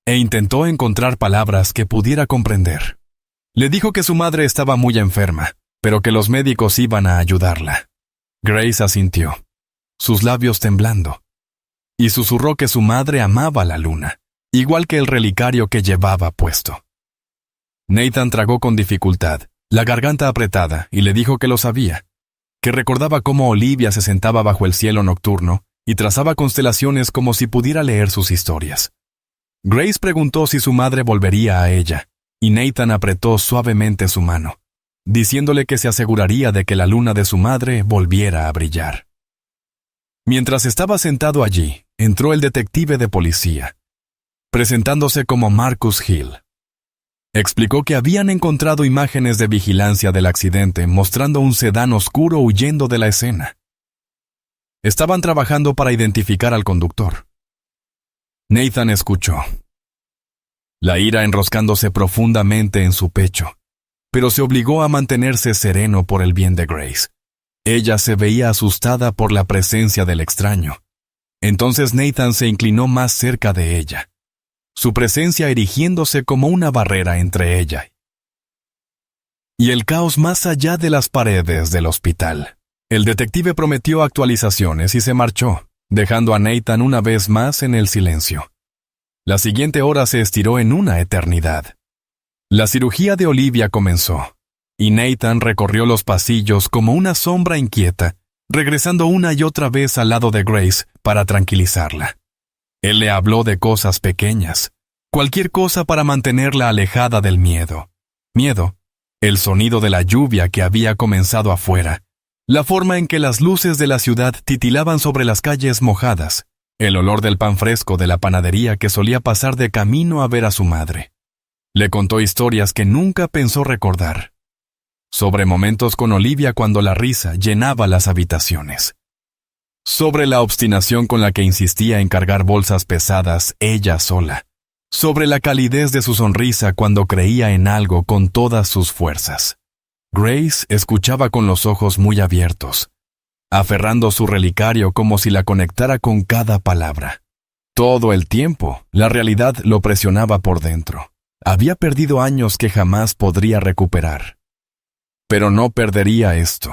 e intentó encontrar palabras que pudiera comprender. Le dijo que su madre estaba muy enferma, pero que los médicos iban a ayudarla. Grace asintió, sus labios temblando, y susurró que su madre amaba la luna, igual que el relicario que llevaba puesto. Nathan tragó con dificultad, la garganta apretada, y le dijo que lo sabía, que recordaba cómo Olivia se sentaba bajo el cielo nocturno y trazaba constelaciones como si pudiera leer sus historias. Grace preguntó si su madre volvería a ella, y Nathan apretó suavemente su mano, diciéndole que se aseguraría de que la luna de su madre volviera a brillar. Mientras estaba sentado allí, entró el detective de policía, presentándose como Marcus Hill. Explicó que habían encontrado imágenes de vigilancia del accidente mostrando un sedán oscuro huyendo de la escena. Estaban trabajando para identificar al conductor. Nathan escuchó, la ira enroscándose profundamente en su pecho, pero se obligó a mantenerse sereno por el bien de Grace. Ella se veía asustada por la presencia del extraño. Entonces Nathan se inclinó más cerca de ella, su presencia erigiéndose como una barrera entre ella y el caos más allá de las paredes del hospital. El detective prometió actualizaciones y se marchó, dejando a Nathan una vez más en el silencio. La siguiente hora se estiró en una eternidad. La cirugía de Olivia comenzó, y Nathan recorrió los pasillos como una sombra inquieta, regresando una y otra vez al lado de Grace para tranquilizarla. Él le habló de cosas pequeñas, cualquier cosa para mantenerla alejada del miedo. Miedo, el sonido de la lluvia que había comenzado afuera, la forma en que las luces de la ciudad titilaban sobre las calles mojadas, el olor del pan fresco de la panadería que solía pasar de camino a ver a su madre. Le contó historias que nunca pensó recordar, sobre momentos con Olivia cuando la risa llenaba las habitaciones, sobre la obstinación con la que insistía en cargar bolsas pesadas ella sola, sobre la calidez de su sonrisa cuando creía en algo con todas sus fuerzas. Grace escuchaba con los ojos muy abiertos, aferrando su relicario como si la conectara con cada palabra. Todo el tiempo, la realidad lo presionaba por dentro. Había perdido años que jamás podría recuperar. Pero no perdería esto.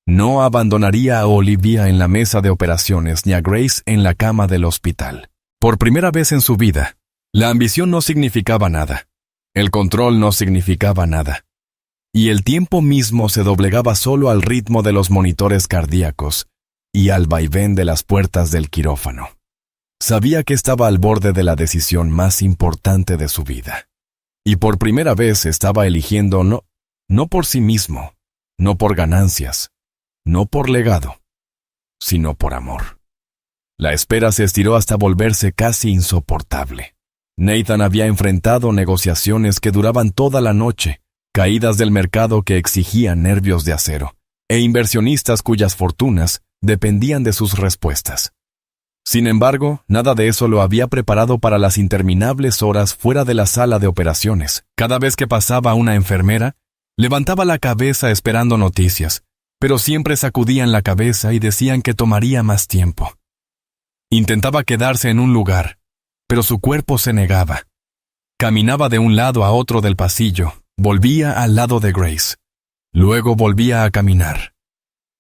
No abandonaría a Olivia en la mesa de operaciones ni a Grace en la cama del hospital. Por primera vez en su vida, la ambición no significaba nada. El control no significaba nada. Y el tiempo mismo se doblegaba solo al ritmo de los monitores cardíacos y al vaivén de las puertas del quirófano. Sabía que estaba al borde de la decisión más importante de su vida. Y por primera vez estaba eligiendo no por sí mismo, no por ganancias, no por legado, sino por amor. La espera se estiró hasta volverse casi insoportable. Nathan había enfrentado negociaciones que duraban toda la noche, caídas del mercado que exigían nervios de acero, e inversionistas cuyas fortunas dependían de sus respuestas. Sin embargo, nada de eso lo había preparado para las interminables horas fuera de la sala de operaciones. Cada vez que pasaba una enfermera, levantaba la cabeza esperando noticias, pero siempre sacudían la cabeza y decían que tomaría más tiempo. Intentaba quedarse en un lugar, pero su cuerpo se negaba. Caminaba de un lado a otro del pasillo, volvía al lado de Grace. Luego volvía a caminar.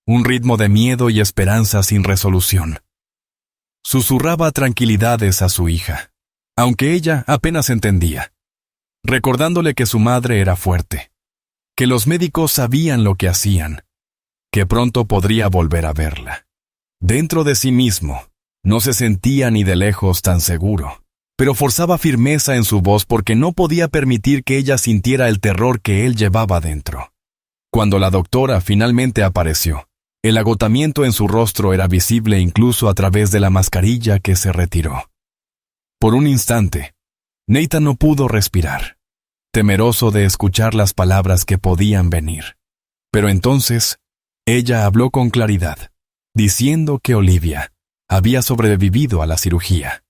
Un ritmo de miedo y esperanza sin resolución. Susurraba tranquilidades a su hija, aunque ella apenas entendía, recordándole que su madre era fuerte, que los médicos sabían lo que hacían, que pronto podría volver a verla. Dentro de sí mismo, no se sentía ni de lejos tan seguro, pero forzaba firmeza en su voz porque no podía permitir que ella sintiera el terror que él llevaba dentro. Cuando la doctora finalmente apareció, el agotamiento en su rostro era visible incluso a través de la mascarilla que se retiró. Por un instante, Nathan no pudo respirar, temeroso de escuchar las palabras que podían venir. Pero entonces, ella habló con claridad, diciendo que Olivia había sobrevivido a la cirugía.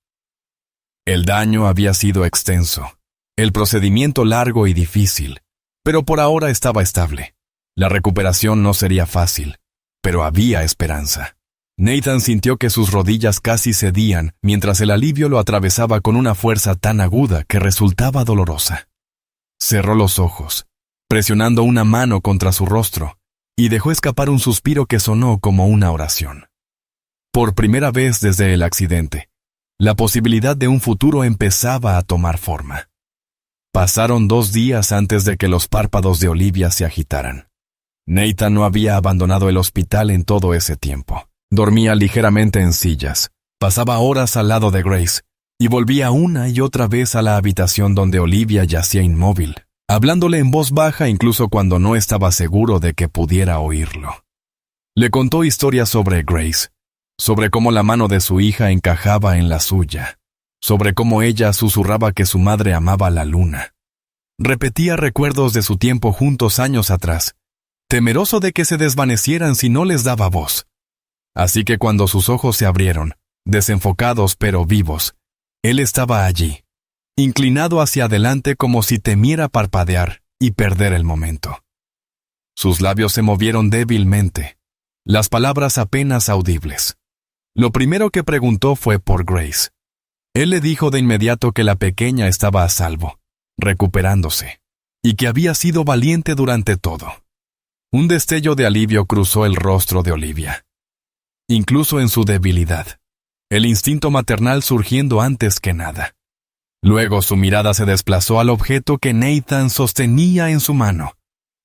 El daño había sido extenso, el procedimiento largo y difícil, pero por ahora estaba estable. La recuperación no sería fácil, pero había esperanza. Nathan sintió que sus rodillas casi cedían mientras el alivio lo atravesaba con una fuerza tan aguda que resultaba dolorosa. Cerró los ojos, presionando una mano contra su rostro, y dejó escapar un suspiro que sonó como una oración. Por primera vez desde el accidente, la posibilidad de un futuro empezaba a tomar forma. Pasaron 2 días antes de que los párpados de Olivia se agitaran. Nathan no había abandonado el hospital en todo ese tiempo. Dormía ligeramente en sillas, pasaba horas al lado de Grace, y volvía una y otra vez a la habitación donde Olivia yacía inmóvil, hablándole en voz baja incluso cuando no estaba seguro de que pudiera oírlo. Le contó historias sobre Grace, sobre cómo la mano de su hija encajaba en la suya, sobre cómo ella susurraba que su madre amaba la luna. Repetía recuerdos de su tiempo juntos años atrás, temeroso de que se desvanecieran si no les daba voz. Así que cuando sus ojos se abrieron, desenfocados pero vivos, él estaba allí, inclinado hacia adelante como si temiera parpadear y perder el momento. Sus labios se movieron débilmente, las palabras apenas audibles. Lo primero que preguntó fue por Grace. Él le dijo de inmediato que la pequeña estaba a salvo, recuperándose, y que había sido valiente durante todo. Un destello de alivio cruzó el rostro de Olivia. Incluso en su debilidad, el instinto maternal surgiendo antes que nada. Luego su mirada se desplazó al objeto que Nathan sostenía en su mano.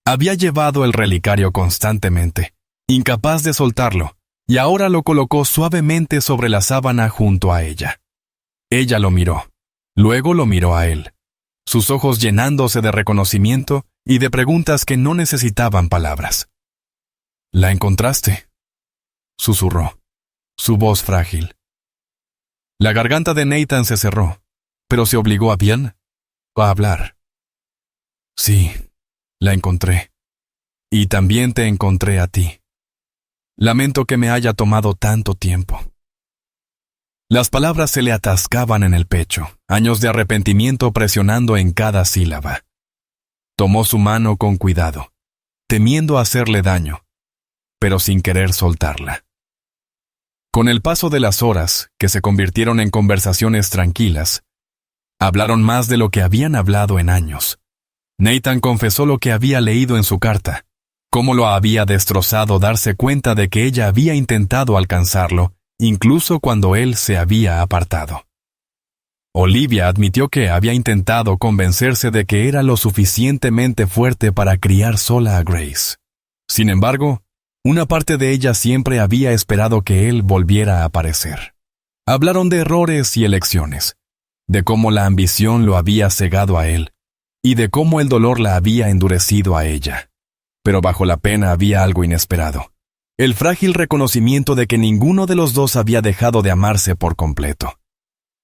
Había llevado el relicario constantemente, incapaz de soltarlo, y ahora lo colocó suavemente sobre la sábana junto a ella. Ella lo miró, luego lo miró a él, sus ojos llenándose de reconocimiento y de preguntas que no necesitaban palabras. «¿La encontraste?», susurró, su voz frágil. La garganta de Nathan se cerró, pero se obligó a hablar. «Sí, la encontré. Y también te encontré a ti. Lamento que me haya tomado tanto tiempo». Las palabras se le atascaban en el pecho, años de arrepentimiento presionando en cada sílaba. Tomó su mano con cuidado, temiendo hacerle daño, pero sin querer soltarla. Con el paso de las horas, que se convirtieron en conversaciones tranquilas, hablaron más de lo que habían hablado en años. Nathan confesó lo que había leído en su carta, cómo lo había destrozado darse cuenta de que ella había intentado alcanzarlo, incluso cuando él se había apartado. Olivia admitió que había intentado convencerse de que era lo suficientemente fuerte para criar sola a Grace. Sin embargo, una parte de ella siempre había esperado que él volviera a aparecer. Hablaron de errores y elecciones, de cómo la ambición lo había cegado a él, y de cómo el dolor la había endurecido a ella. Pero bajo la pena había algo inesperado. El frágil reconocimiento de que ninguno de los dos había dejado de amarse por completo.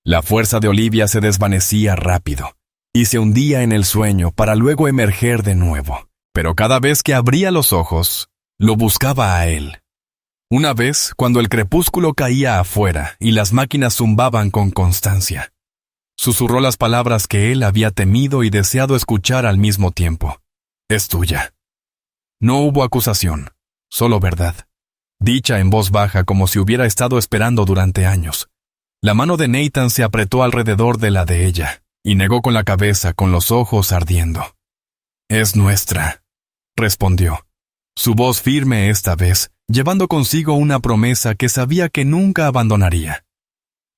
La fuerza de Olivia se desvanecía rápido, y se hundía en el sueño para luego emerger de nuevo. Pero cada vez que abría los ojos, lo buscaba a él. Una vez, cuando el crepúsculo caía afuera y las máquinas zumbaban con constancia, susurró las palabras que él había temido y deseado escuchar al mismo tiempo. «Es tuya». No hubo acusación, solo verdad. Dicha en voz baja como si hubiera estado esperando durante años. La mano de Nathan se apretó alrededor de la de ella, y negó con la cabeza, con los ojos ardiendo. «Es nuestra», respondió. Su voz firme esta vez, llevando consigo una promesa que sabía que nunca abandonaría.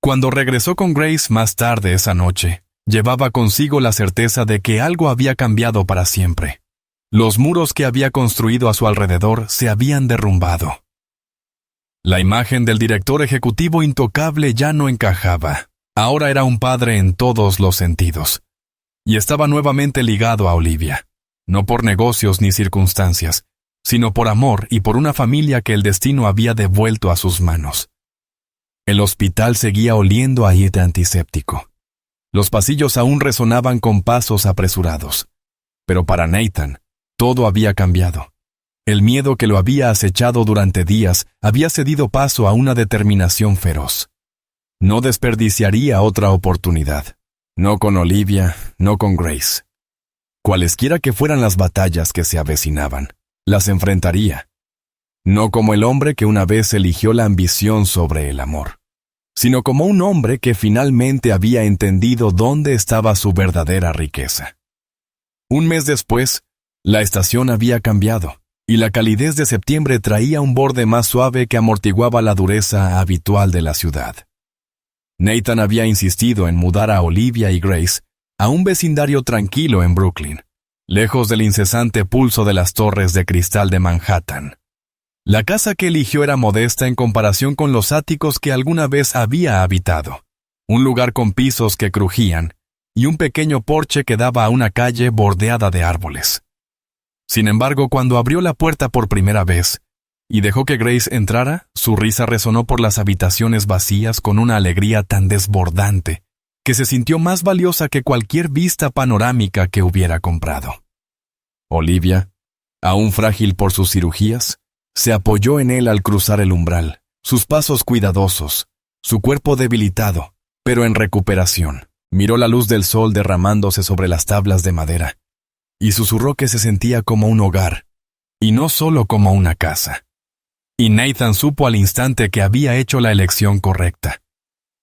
Cuando regresó con Grace más tarde esa noche, llevaba consigo la certeza de que algo había cambiado para siempre. Los muros que había construido a su alrededor se habían derrumbado. La imagen del director ejecutivo intocable ya no encajaba. Ahora era un padre en todos los sentidos. Y estaba nuevamente ligado a Olivia, no por negocios ni circunstancias, sino por amor y por una familia que el destino había devuelto a sus manos. El hospital seguía oliendo a hierba antiséptico. Los pasillos aún resonaban con pasos apresurados. Pero para Nathan, todo había cambiado. El miedo que lo había acechado durante días había cedido paso a una determinación feroz. No desperdiciaría otra oportunidad. No con Olivia, no con Grace. Cualesquiera que fueran las batallas que se avecinaban, las enfrentaría. No como el hombre que una vez eligió la ambición sobre el amor, sino como un hombre que finalmente había entendido dónde estaba su verdadera riqueza. Un mes después, la estación había cambiado, y la calidez de septiembre traía un borde más suave que amortiguaba la dureza habitual de la ciudad. Nathan había insistido en mudar a Olivia y Grace a un vecindario tranquilo en Brooklyn, lejos del incesante pulso de las torres de cristal de Manhattan. La casa que eligió era modesta en comparación con los áticos que alguna vez había habitado, un lugar con pisos que crujían y un pequeño porche que daba a una calle bordeada de árboles. Sin embargo, cuando abrió la puerta por primera vez y dejó que Grace entrara, su risa resonó por las habitaciones vacías con una alegría tan desbordante que se sintió más valiosa que cualquier vista panorámica que hubiera comprado. Olivia, aún frágil por sus cirugías, se apoyó en él al cruzar el umbral, sus pasos cuidadosos, su cuerpo debilitado, pero en recuperación. Miró la luz del sol derramándose sobre las tablas de madera, y susurró que se sentía como un hogar, y no solo como una casa. Y Nathan supo al instante que había hecho la elección correcta.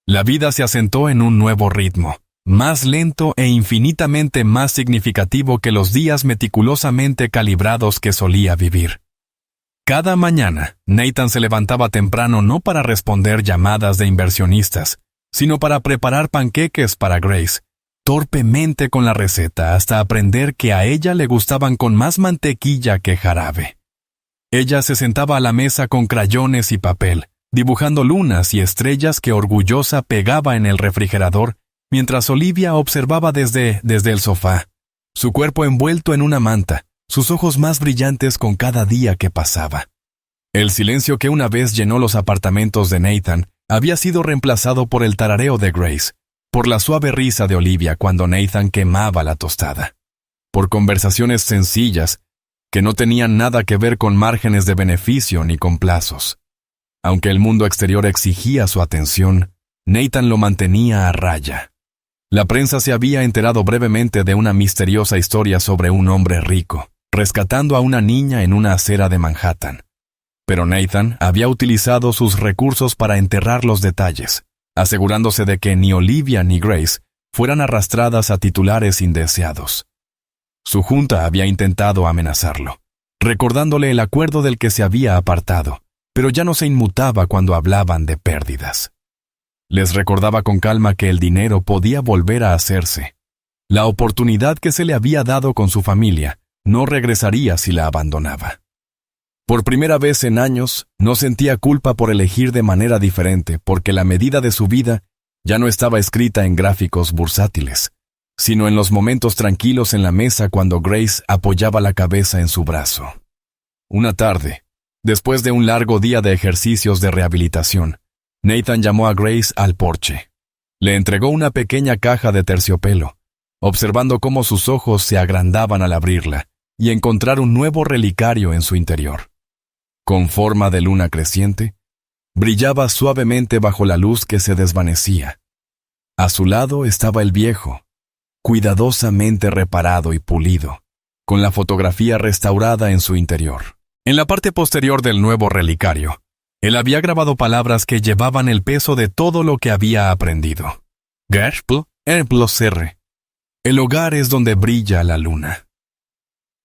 La vida se asentó en un nuevo ritmo, más lento e infinitamente más significativo que los días meticulosamente calibrados que solía vivir. Cada mañana, Nathan se levantaba temprano no para responder llamadas de inversionistas, sino para preparar panqueques para Grace, torpemente con la receta hasta aprender que a ella le gustaban con más mantequilla que jarabe. Ella se sentaba a la mesa con crayones y papel, dibujando lunas y estrellas que orgullosa pegaba en el refrigerador, mientras Olivia observaba desde el sofá, su cuerpo envuelto en una manta, sus ojos más brillantes con cada día que pasaba. El silencio que una vez llenó los apartamentos de Nathan había sido reemplazado por el tarareo de Grace, por la suave risa de Olivia cuando Nathan quemaba la tostada, por conversaciones sencillas que no tenían nada que ver con márgenes de beneficio ni con plazos. Aunque el mundo exterior exigía su atención, Nathan lo mantenía a raya. La prensa se había enterado brevemente de una misteriosa historia sobre un hombre rico, rescatando a una niña en una acera de Manhattan. Pero Nathan había utilizado sus recursos para enterrar los detalles, asegurándose de que ni Olivia ni Grace fueran arrastradas a titulares indeseados. Su junta había intentado amenazarlo, recordándole el acuerdo del que se había apartado, pero ya no se inmutaba cuando hablaban de pérdidas. Les recordaba con calma que el dinero podía volver a hacerse. La oportunidad que se le había dado con su familia no regresaría si la abandonaba. Por primera vez en años, no sentía culpa por elegir de manera diferente porque la medida de su vida ya no estaba escrita en gráficos bursátiles, sino en los momentos tranquilos en la mesa cuando Grace apoyaba la cabeza en su brazo. Una tarde, después de un largo día de ejercicios de rehabilitación, Nathan llamó a Grace al porche. Le entregó una pequeña caja de terciopelo, observando cómo sus ojos se agrandaban al abrirla y encontrar un nuevo relicario en su interior. Con forma de luna creciente, brillaba suavemente bajo la luz que se desvanecía. A su lado estaba el viejo, cuidadosamente reparado y pulido, con la fotografía restaurada en su interior. En la parte posterior del nuevo relicario, él había grabado palabras que llevaban el peso de todo lo que había aprendido. Gerspl Erblosr. El hogar es donde brilla la luna.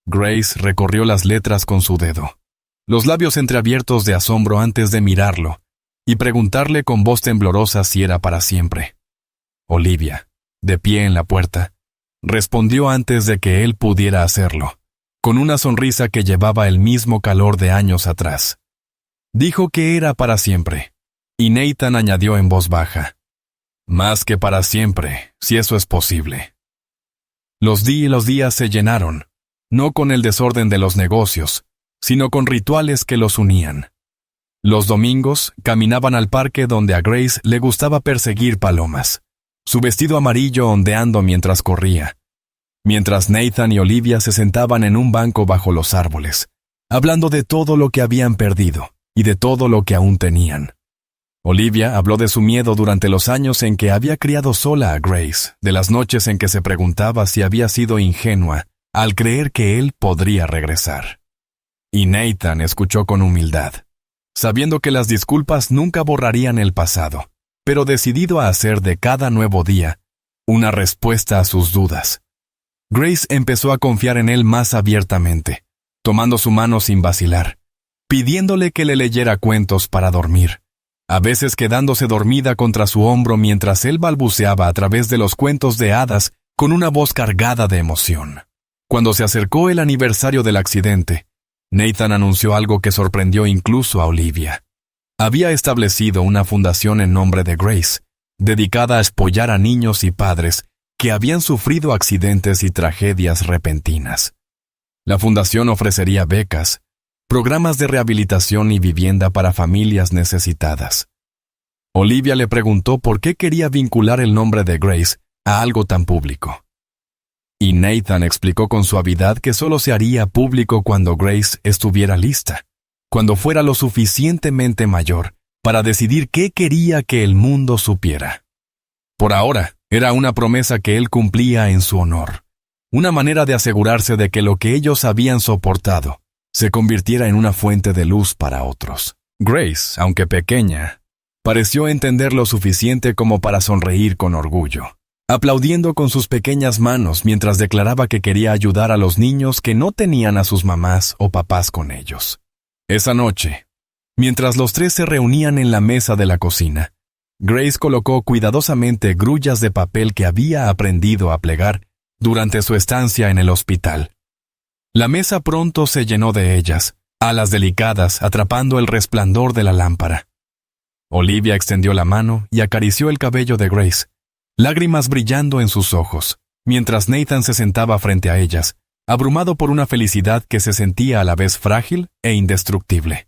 Grace recorrió las letras con su dedo, los labios entreabiertos de asombro antes de mirarlo y preguntarle con voz temblorosa si era para siempre. Olivia, de pie en la puerta, respondió antes de que él pudiera hacerlo, con una sonrisa que llevaba el mismo calor de años atrás. Dijo que era para siempre, y Nathan añadió en voz baja: más que para siempre, si eso es posible. Los días se llenaron, no con el desorden de los negocios, sino con rituales que los unían. Los domingos caminaban al parque donde a Grace le gustaba perseguir palomas, su vestido amarillo ondeando mientras corría, mientras Nathan y Olivia se sentaban en un banco bajo los árboles, hablando de todo lo que habían perdido y de todo lo que aún tenían. Olivia habló de su miedo durante los años en que había criado sola a Grace, de las noches en que se preguntaba si había sido ingenua al creer que él podría regresar. Y Nathan escuchó con humildad, sabiendo que las disculpas nunca borrarían el pasado, pero decidido a hacer de cada nuevo día una respuesta a sus dudas. Grace empezó a confiar en él más abiertamente, tomando su mano sin vacilar, pidiéndole que le leyera cuentos para dormir, a veces quedándose dormida contra su hombro mientras él balbuceaba a través de los cuentos de hadas con una voz cargada de emoción. Cuando se acercó el aniversario del accidente, Nathan anunció algo que sorprendió incluso a Olivia. Había establecido una fundación en nombre de Grace, dedicada a apoyar a niños y padres que habían sufrido accidentes y tragedias repentinas. La fundación ofrecería becas, programas de rehabilitación y vivienda para familias necesitadas. Olivia le preguntó por qué quería vincular el nombre de Grace a algo tan público. Y Nathan explicó con suavidad que solo se haría público cuando Grace estuviera lista, cuando fuera lo suficientemente mayor para decidir qué quería que el mundo supiera. Por ahora, era una promesa que él cumplía en su honor, una manera de asegurarse de que lo que ellos habían soportado se convirtiera en una fuente de luz para otros. Grace, aunque pequeña, pareció entender lo suficiente como para sonreír con orgullo, aplaudiendo con sus pequeñas manos mientras declaraba que quería ayudar a los niños que no tenían a sus mamás o papás con ellos. Esa noche, mientras los tres se reunían en la mesa de la cocina, Grace colocó cuidadosamente grullas de papel que había aprendido a plegar durante su estancia en el hospital. La mesa pronto se llenó de ellas, alas delicadas atrapando el resplandor de la lámpara. Olivia extendió la mano y acarició el cabello de Grace, lágrimas brillando en sus ojos, mientras Nathan se sentaba frente a ellas, abrumado por una felicidad que se sentía a la vez frágil e indestructible.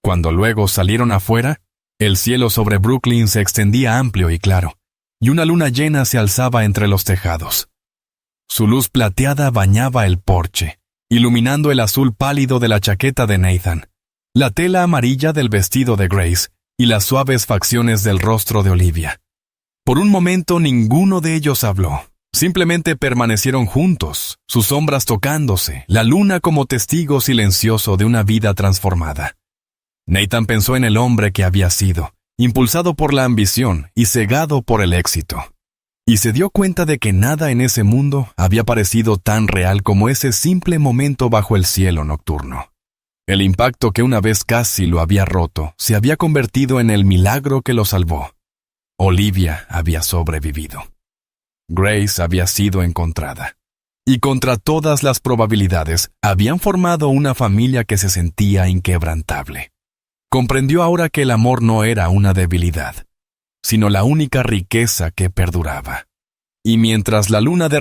Cuando luego salieron afuera, el cielo sobre Brooklyn se extendía amplio y claro, y una luna llena se alzaba entre los tejados. Su luz plateada bañaba el porche, iluminando el azul pálido de la chaqueta de Nathan, la tela amarilla del vestido de Grace y las suaves facciones del rostro de Olivia. Por un momento ninguno de ellos habló. Simplemente permanecieron juntos, sus sombras tocándose, la luna como testigo silencioso de una vida transformada. Nathan pensó en el hombre que había sido, impulsado por la ambición y cegado por el éxito. Y se dio cuenta de que nada en ese mundo había parecido tan real como ese simple momento bajo el cielo nocturno. El impacto que una vez casi lo había roto se había convertido en el milagro que lo salvó. Olivia había sobrevivido. Grace había sido encontrada. Y contra todas las probabilidades, habían formado una familia que se sentía inquebrantable. Comprendió ahora que el amor no era una debilidad, sino la única riqueza que perduraba. Y mientras la luna derramaba